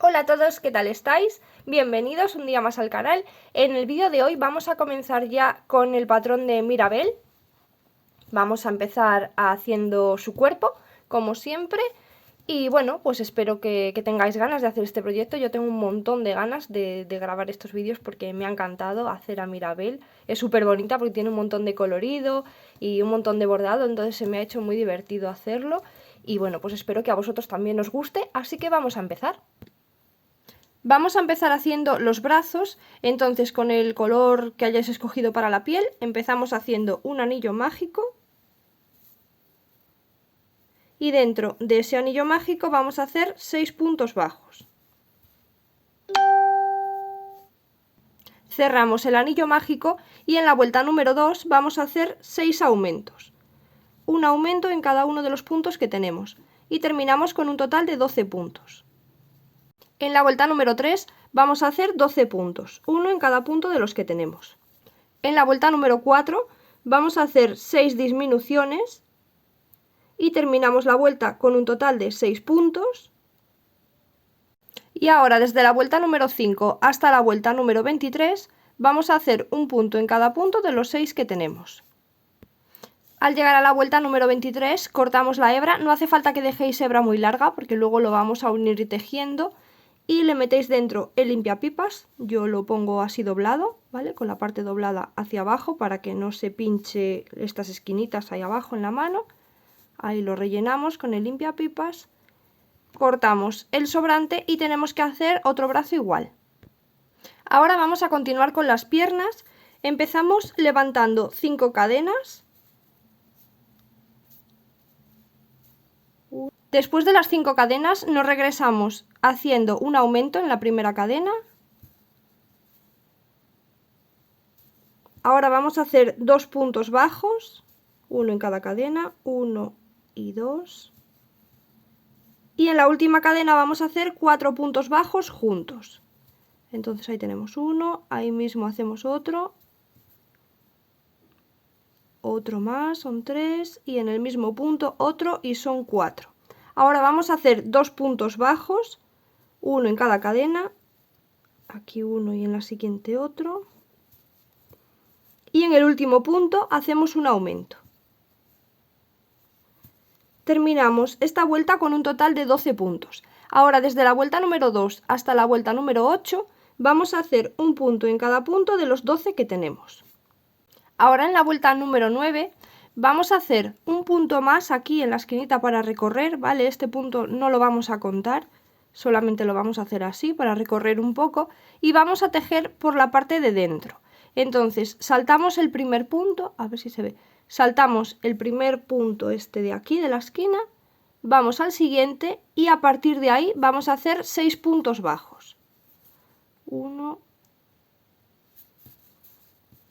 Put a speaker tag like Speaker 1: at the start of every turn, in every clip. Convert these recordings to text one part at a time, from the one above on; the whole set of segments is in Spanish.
Speaker 1: Hola a todos, ¿qué tal estáis? Bienvenidos un día más al canal. En el vídeo de hoy vamos a comenzar ya con el patrón de Mirabel. Vamos a empezar haciendo su cuerpo, como siempre. Y bueno, pues espero que tengáis ganas de hacer este proyecto. Yo tengo un montón de ganas de grabar estos vídeos porque me ha encantado hacer a Mirabel. Es súper bonita porque tiene un montón de colorido y un montón de bordado, entonces se me ha hecho muy divertido hacerlo. Y bueno, pues espero que a vosotros también os guste, así que vamos a empezar. Vamos a empezar haciendo los brazos, entonces con el color que hayáis escogido para la piel empezamos haciendo un anillo mágico y dentro de ese anillo mágico vamos a hacer 6 puntos bajos. Cerramos el anillo mágico y en la vuelta número 2 vamos a hacer 6 aumentos. Un aumento en cada uno de los puntos que tenemos y terminamos con un total de 12 puntos. En la vuelta número 3 vamos a hacer 12 puntos, uno en cada punto de los que tenemos. En la vuelta número 4 vamos a hacer 6 disminuciones y terminamos la vuelta con un total de 6 puntos. Y ahora desde la vuelta número 5 hasta la vuelta número 23 vamos a hacer un punto en cada punto de los 6 que tenemos. Al llegar a la vuelta número 23 cortamos la hebra, no hace falta que dejéis hebra muy larga porque luego lo vamos a unir tejiendo. Y le metéis dentro el limpiapipas, yo lo pongo así doblado, ¿vale? Con la parte doblada hacia abajo para que no se pinche estas esquinitas ahí abajo en la mano. Ahí lo rellenamos con el limpiapipas, cortamos el sobrante y tenemos que hacer otro brazo igual. Ahora vamos a continuar con las piernas, empezamos levantando 5 cadenas. Después de las 5 cadenas nos regresamos haciendo un aumento en la primera cadena. Ahora vamos a hacer 2 puntos bajos, uno en cada cadena, 1 y 2. Y en la última cadena vamos a hacer 4 puntos bajos juntos. Entonces ahí tenemos uno, ahí mismo hacemos otro más, son 3, y en el mismo punto otro y son 4. Ahora vamos a hacer 2 puntos bajos, uno en cada cadena, aquí uno y en la siguiente otro. Y en el último punto hacemos un aumento. Terminamos esta vuelta con un total de 12 puntos. Ahora desde la vuelta número 2 hasta la vuelta número 8 vamos a hacer un punto en cada punto de los 12 que tenemos. Ahora en la vuelta número 9 vamos a hacer un punto más aquí en la esquinita para recorrer, ¿vale? Este punto no lo vamos a contar, solamente lo vamos a hacer así para recorrer un poco y vamos a tejer por la parte de dentro. Entonces saltamos el primer punto, a ver si se ve, saltamos el primer punto este de aquí de la esquina, vamos al siguiente y a partir de ahí vamos a hacer 6 puntos bajos. 1,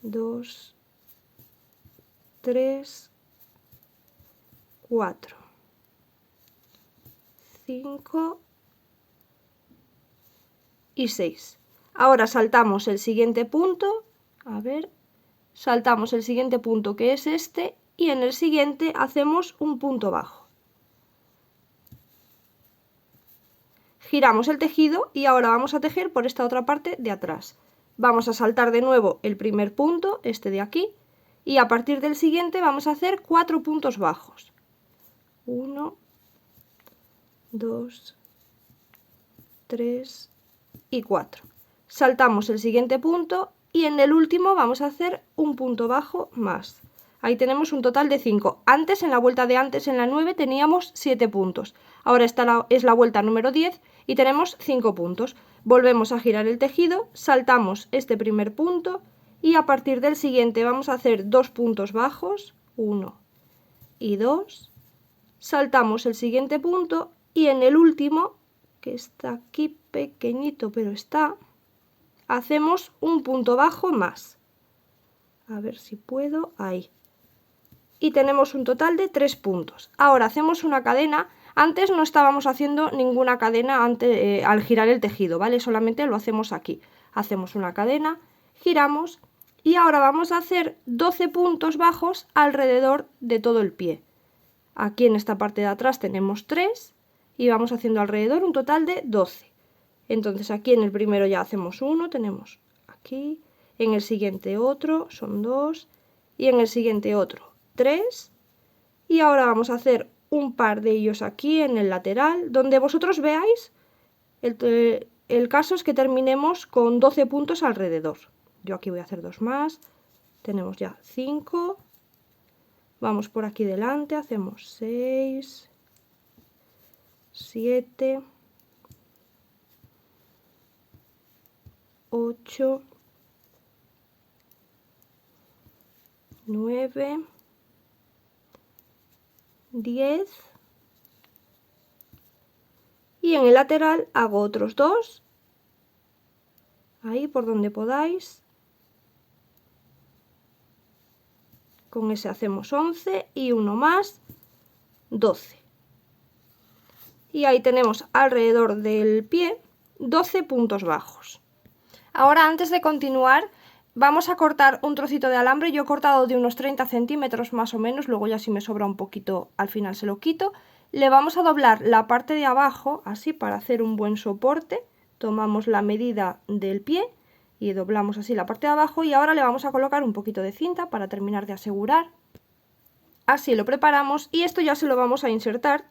Speaker 1: 2, 3, 4, 5 y 6. Ahora saltamos el siguiente punto, a ver, saltamos el siguiente punto que es este y en el siguiente hacemos un punto bajo. Giramos el tejido y ahora vamos a tejer por esta otra parte de atrás. Vamos a saltar de nuevo el primer punto, este de aquí, y a partir del siguiente vamos a hacer 4 puntos bajos. 1, 2, 3 y 4. Saltamos el siguiente punto y en el último vamos a hacer un punto bajo más. Ahí tenemos un total de 5. Antes, en la vuelta de antes, en la 9, teníamos 7 puntos. Ahora esta es la vuelta número 10 y tenemos 5 puntos. Volvemos a girar el tejido, saltamos este primer punto y a partir del siguiente vamos a hacer 2 puntos bajos, 1 y 2. Saltamos el siguiente punto y en el último, que está aquí pequeñito pero está, hacemos un punto bajo más. A ver si puedo, ahí. Y tenemos un total de 3 puntos. Ahora hacemos una cadena. Antes no estábamos haciendo ninguna cadena al girar el tejido, ¿vale? Solamente lo hacemos aquí. Hacemos una cadena, giramos y ahora vamos a hacer 12 puntos bajos alrededor de todo el pie. Aquí en esta parte de atrás tenemos 3 y vamos haciendo alrededor un total de 12. Entonces aquí en el primero ya hacemos uno, tenemos aquí, en el siguiente otro, son 2, y en el siguiente otro 3, y ahora vamos a hacer un par de ellos aquí en el lateral, donde vosotros veáis, el caso es que terminemos con 12 puntos alrededor. Yo aquí voy a hacer 2 más, tenemos ya 5, vamos por aquí delante, hacemos 6, 7, 8, 9, 10, y en el lateral hago otros 2, ahí por donde podáis. Con ese hacemos 11 y uno más, 12. Y ahí tenemos alrededor del pie 12 puntos bajos. Ahora, antes de continuar, vamos a cortar un trocito de alambre. Yo he cortado de unos 30 centímetros más o menos, luego ya si me sobra un poquito al final se lo quito. Le vamos a doblar la parte de abajo, así para hacer un buen soporte. Tomamos la medida del pie y doblamos así la parte de abajo, y ahora le vamos a colocar un poquito de cinta para terminar de asegurar. Así lo preparamos, y esto ya se lo vamos a insertar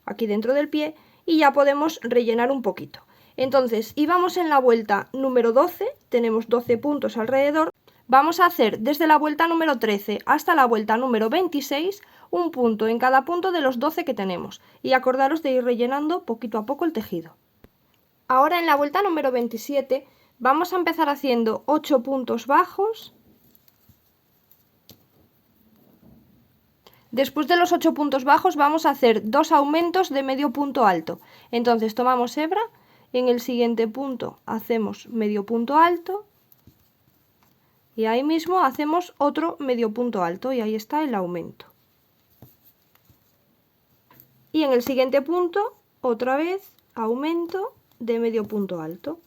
Speaker 1: aquí dentro del pie y ya podemos rellenar un poquito. Entonces, íbamos en la vuelta número 12, tenemos 12 puntos alrededor. Vamos a hacer desde la vuelta número 13 hasta la vuelta número 26 un punto en cada punto de los 12 que tenemos, y acordaros de ir rellenando poquito a poco el tejido. Ahora en la vuelta número 27 vamos a empezar haciendo 8 puntos bajos. Después de los 8 puntos bajos vamos a hacer 2 aumentos de medio punto alto. Entonces tomamos hebra, en el siguiente punto hacemos medio punto alto y ahí mismo hacemos otro medio punto alto, y ahí está el aumento. Y en el siguiente punto otra vez aumento de medio punto alto.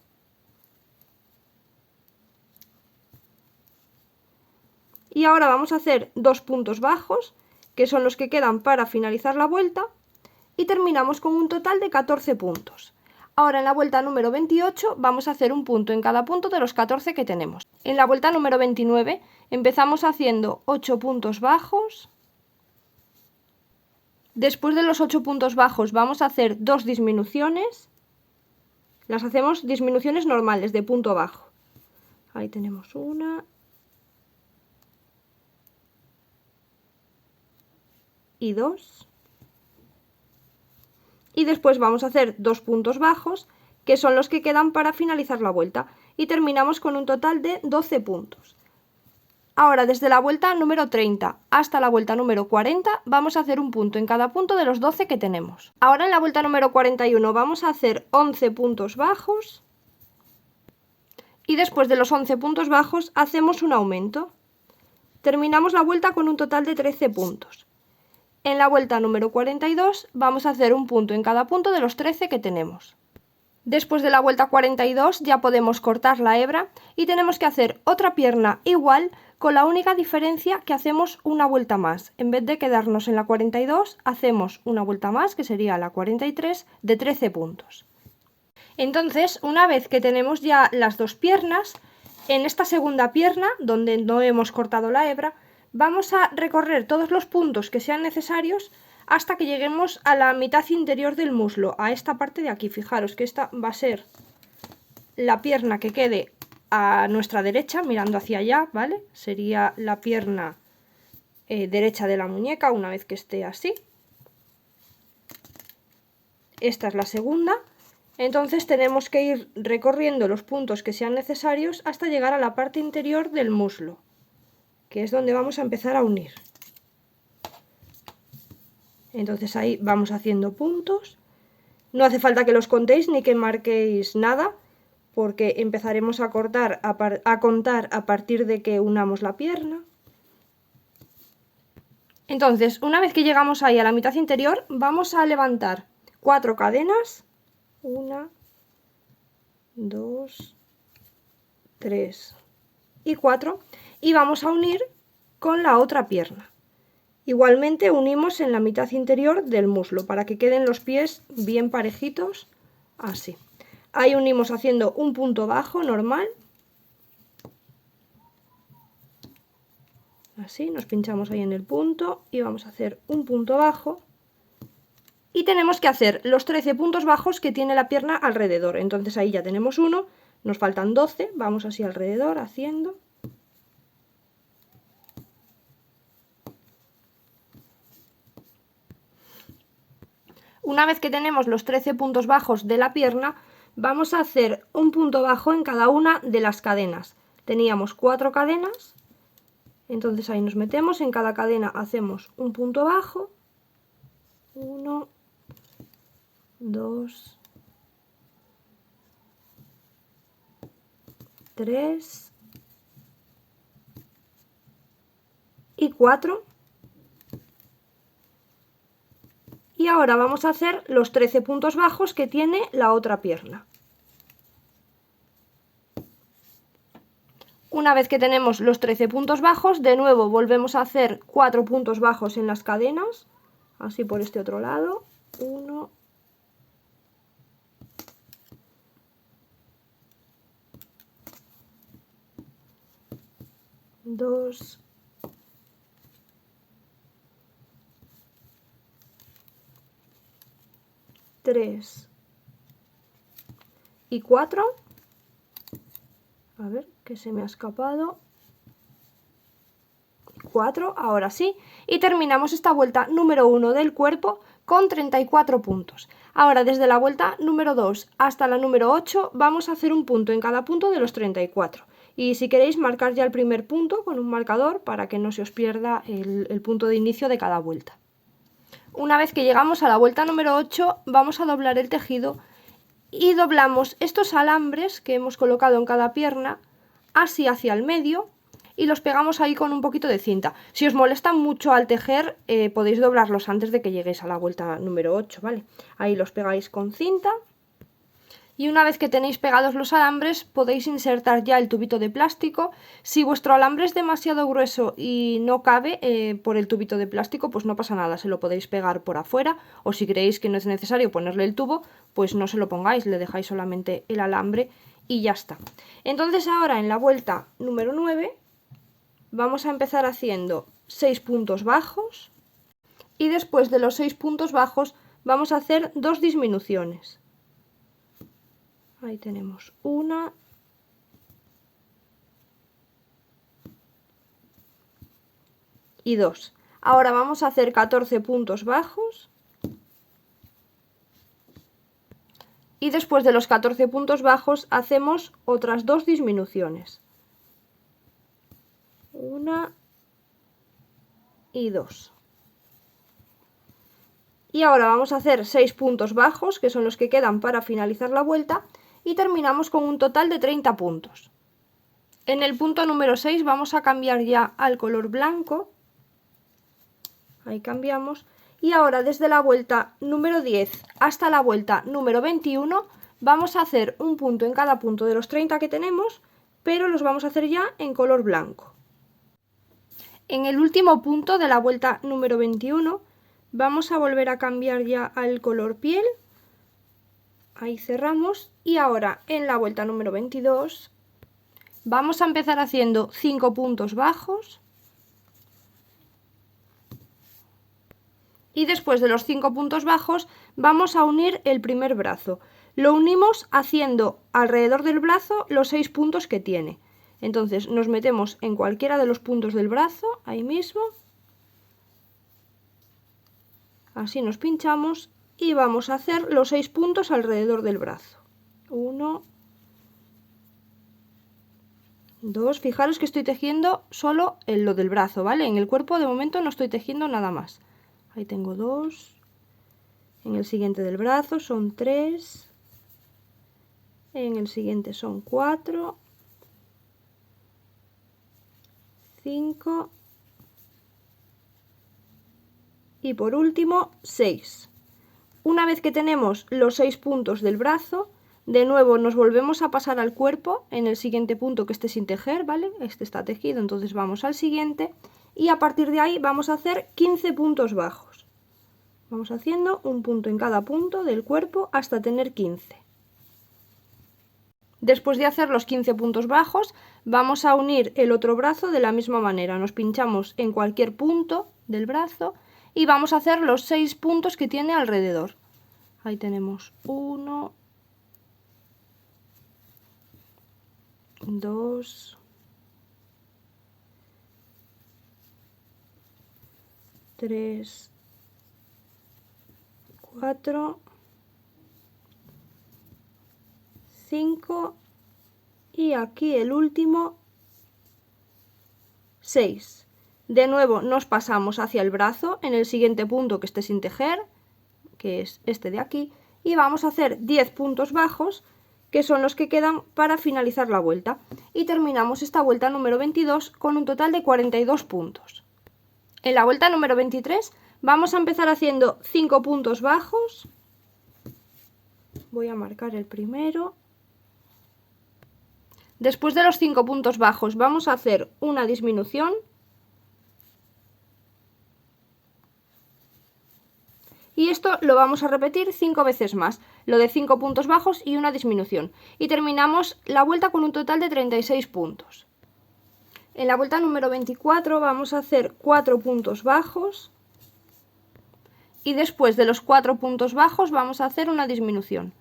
Speaker 1: Y ahora vamos a hacer 2 puntos bajos, que son los que quedan para finalizar la vuelta, y terminamos con un total de 14 puntos. Ahora en la vuelta número 28 vamos a hacer un punto en cada punto de los 14 que tenemos. En la vuelta número 29 empezamos haciendo 8 puntos bajos. Después de los 8 puntos bajos vamos a hacer 2 disminuciones. Las hacemos disminuciones normales de punto bajo. Ahí tenemos una y 2. Y después vamos a hacer 2 puntos bajos, que son los que quedan para finalizar la vuelta, y terminamos con un total de 12 puntos. Ahora, desde la vuelta número 30 hasta la vuelta número 40 vamos a hacer un punto en cada punto de los 12 que tenemos. Ahora en la vuelta número 41 vamos a hacer 11 puntos bajos, y después de los 11 puntos bajos hacemos un aumento. Terminamos la vuelta con un total de 13 puntos. En la vuelta número 42 vamos a hacer un punto en cada punto de los 13 que tenemos. Después de la vuelta 42 ya podemos cortar la hebra y tenemos que hacer otra pierna igual, con la única diferencia que hacemos una vuelta más. En vez de quedarnos en la 42, hacemos una vuelta más, que sería la 43, de 13 puntos. Entonces, una vez que tenemos ya las dos piernas, en esta segunda pierna, donde no hemos cortado la hebra, vamos a recorrer todos los puntos que sean necesarios hasta que lleguemos a la mitad interior del muslo, a esta parte de aquí. Fijaros que esta va a ser la pierna que quede a nuestra derecha, mirando hacia allá, ¿vale? Sería la pierna derecha de la muñeca una vez que esté así. Esta es la segunda. Entonces tenemos que ir recorriendo los puntos que sean necesarios hasta llegar a la parte interior del muslo, que es donde vamos a empezar a unir. Entonces ahí vamos haciendo puntos. No hace falta que los contéis ni que marquéis nada, porque empezaremos a contar a partir de que unamos la pierna. Entonces, una vez que llegamos ahí a la mitad interior, vamos a levantar 4 cadenas. 1, 2, 3 y 4. Y vamos a unir con la otra pierna. Igualmente unimos en la mitad interior del muslo para que queden los pies bien parejitos, así. Ahí unimos haciendo un punto bajo normal. Así, nos pinchamos ahí en el punto y vamos a hacer un punto bajo. Y tenemos que hacer los 13 puntos bajos que tiene la pierna alrededor. Entonces ahí ya tenemos uno, nos faltan 12, vamos así alrededor haciendo. Una vez que tenemos los 13 puntos bajos de la pierna, vamos a hacer un punto bajo en cada una de las cadenas. Teníamos 4 cadenas, entonces ahí nos metemos, en cada cadena hacemos un punto bajo. 1, 2, 3 y 4. Y ahora vamos a hacer los 13 puntos bajos que tiene la otra pierna. Una vez que tenemos los 13 puntos bajos, de nuevo volvemos a hacer 4 puntos bajos en las cadenas, así por este otro lado. 1, 2, 3 y 4. A ver, que se me ha escapado. 4, ahora sí. Y terminamos esta vuelta número 1 del cuerpo con 34 puntos. Ahora, desde la vuelta número 2 hasta la número 8, vamos a hacer un punto en cada punto de los 34. Y si queréis, marcar ya el primer punto con un marcador para que no se os pierda el punto de inicio de cada vuelta. Una vez que llegamos a la vuelta número 8, vamos a doblar el tejido y doblamos estos alambres que hemos colocado en cada pierna así hacia el medio y los pegamos ahí con un poquito de cinta. Si os molestan mucho al tejer, podéis doblarlos antes de que lleguéis a la vuelta número 8, ¿vale? Ahí los pegáis con cinta. Y una vez que tenéis pegados los alambres, podéis insertar ya el tubito de plástico. Si vuestro alambre es demasiado grueso y no cabe por el tubito de plástico, pues no pasa nada, se lo podéis pegar por afuera. O si creéis que no es necesario ponerle el tubo, pues no se lo pongáis, le dejáis solamente el alambre y ya está. Entonces ahora en la vuelta número 9 vamos a empezar haciendo 6 puntos bajos. Y después de los 6 puntos bajos vamos a hacer 2 disminuciones. Ahí tenemos una y 2. Ahora vamos a hacer 14 puntos bajos y después de los 14 puntos bajos hacemos otras 2 disminuciones. Una y 2. Y ahora vamos a hacer 6 puntos bajos, que son los que quedan para finalizar la vuelta, y terminamos con un total de 30 puntos. En el punto número 6 vamos a cambiar ya al color blanco. Ahí cambiamos. Y ahora desde la vuelta número 10 hasta la vuelta número 21 vamos a hacer un punto en cada punto de los 30 que tenemos, pero los vamos a hacer ya en color blanco. En el último punto de la vuelta número 21 vamos a volver a cambiar ya al color piel. Ahí cerramos y ahora en la vuelta número 22 vamos a empezar haciendo 5 puntos bajos y después de los 5 puntos bajos vamos a unir el primer brazo. Lo unimos haciendo alrededor del brazo los 6 puntos que tiene. Entonces nos metemos en cualquiera de los puntos del brazo, ahí mismo. Así nos pinchamos y vamos a hacer los 6 puntos alrededor del brazo. 1, 2, fijaros que estoy tejiendo solo en lo del brazo, ¿vale? En el cuerpo de momento no estoy tejiendo nada más. Ahí tengo 2, en el siguiente del brazo son 3, en el siguiente son 4, 5 y por último 6. Una vez que tenemos los 6 puntos del brazo, de nuevo nos volvemos a pasar al cuerpo en el siguiente punto que esté sin tejer, ¿vale? Este está tejido, entonces vamos al siguiente y a partir de ahí vamos a hacer 15 puntos bajos. Vamos haciendo un punto en cada punto del cuerpo hasta tener 15. Después de hacer los 15 puntos bajos, vamos a unir el otro brazo de la misma manera. Nos pinchamos en cualquier punto del brazo y vamos a hacer los 6 puntos que tiene alrededor. Ahí tenemos 1, 2, 3, 4, 5 y aquí el último 6. De nuevo nos pasamos hacia el brazo en el siguiente punto que esté sin tejer, que es este de aquí, y vamos a hacer 10 puntos bajos, que son los que quedan para finalizar la vuelta. Y terminamos esta vuelta número 22 con un total de 42 puntos. En la vuelta número 23 vamos a empezar haciendo 5 puntos bajos. Voy a marcar el primero. Después de los 5 puntos bajos vamos a hacer una disminución. Y esto lo vamos a repetir 5 veces más, lo de 5 puntos bajos y una disminución. Y terminamos la vuelta con un total de 36 puntos. En la vuelta número 24 vamos a hacer 4 puntos bajos. Y después de los 4 puntos bajos vamos a hacer una disminución.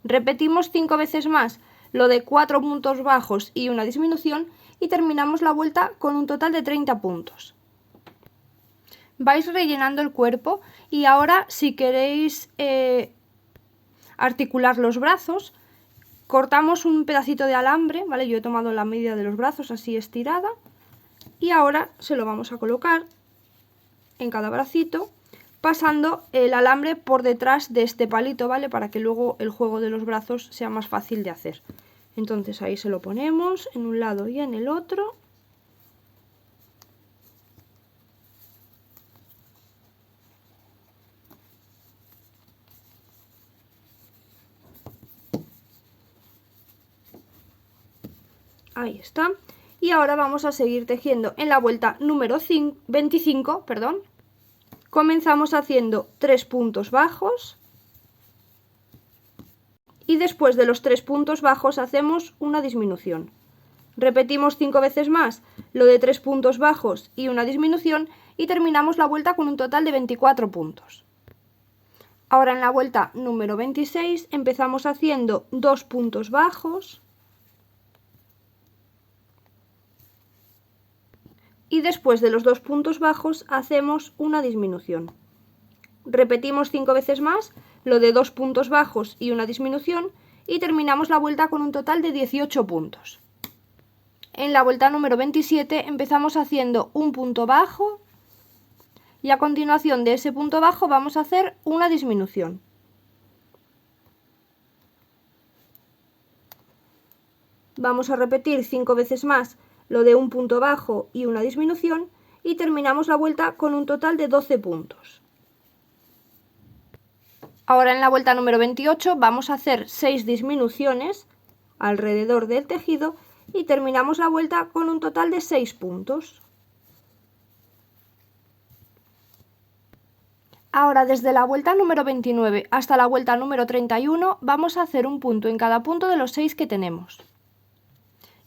Speaker 1: Repetimos 5 veces más lo de 4 puntos bajos y una disminución y terminamos la vuelta con un total de 30 puntos. Vais rellenando el cuerpo y ahora si queréis articular los brazos, cortamos un pedacito de alambre, ¿vale? Yo he tomado la medida de los brazos así estirada y ahora se lo vamos a colocar en cada bracito, pasando el alambre por detrás de este palito, ¿vale? Para que luego el juego de los brazos sea más fácil de hacer. Entonces ahí se lo ponemos en un lado y en el otro. Ahí está. Y ahora vamos a seguir tejiendo en la vuelta número 25, perdón. Comenzamos haciendo 3 puntos bajos. Y después de los 3 puntos bajos hacemos una disminución. Repetimos 5 veces más lo de 3 puntos bajos y una disminución y terminamos la vuelta con un total de 24 puntos. Ahora en la vuelta número 26 empezamos haciendo 2 puntos bajos. Y después de los 2 puntos bajos hacemos una disminución. Repetimos 5 veces más lo de 2 puntos bajos y una disminución y terminamos la vuelta con un total de 18 puntos. En la vuelta número 27 empezamos haciendo un punto bajo y a continuación de ese punto bajo vamos a hacer una disminución. Vamos a repetir 5 veces más lo de un punto bajo y una disminución y terminamos la vuelta con un total de 12 puntos. Ahora en la vuelta número 28 vamos a hacer 6 disminuciones alrededor del tejido y terminamos la vuelta con un total de 6 puntos. Ahora desde la vuelta número 29 hasta la vuelta número 31 vamos a hacer un punto en cada punto de los 6 que tenemos.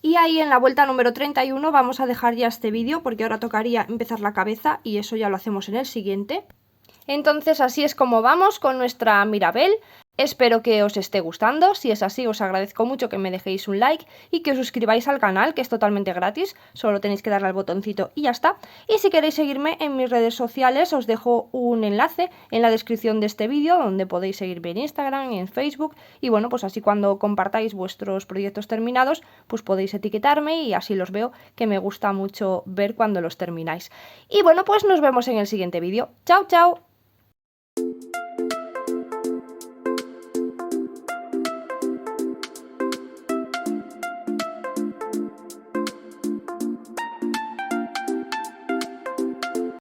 Speaker 1: Y ahí en la vuelta número 31 vamos a dejar ya este vídeo porque ahora tocaría empezar la cabeza y eso ya lo hacemos en el siguiente. Entonces así es como vamos con nuestra Mirabel. Espero que os esté gustando, si es así os agradezco mucho que me dejéis un like y que os suscribáis al canal, que es totalmente gratis, solo tenéis que darle al botoncito y ya está. Y si queréis seguirme en mis redes sociales os dejo un enlace en la descripción de este vídeo donde podéis seguirme en Instagram y en Facebook y bueno, pues así cuando compartáis vuestros proyectos terminados pues podéis etiquetarme y así los veo, que me gusta mucho ver cuando los termináis. Y bueno, pues nos vemos en el siguiente vídeo. ¡Chao, chao!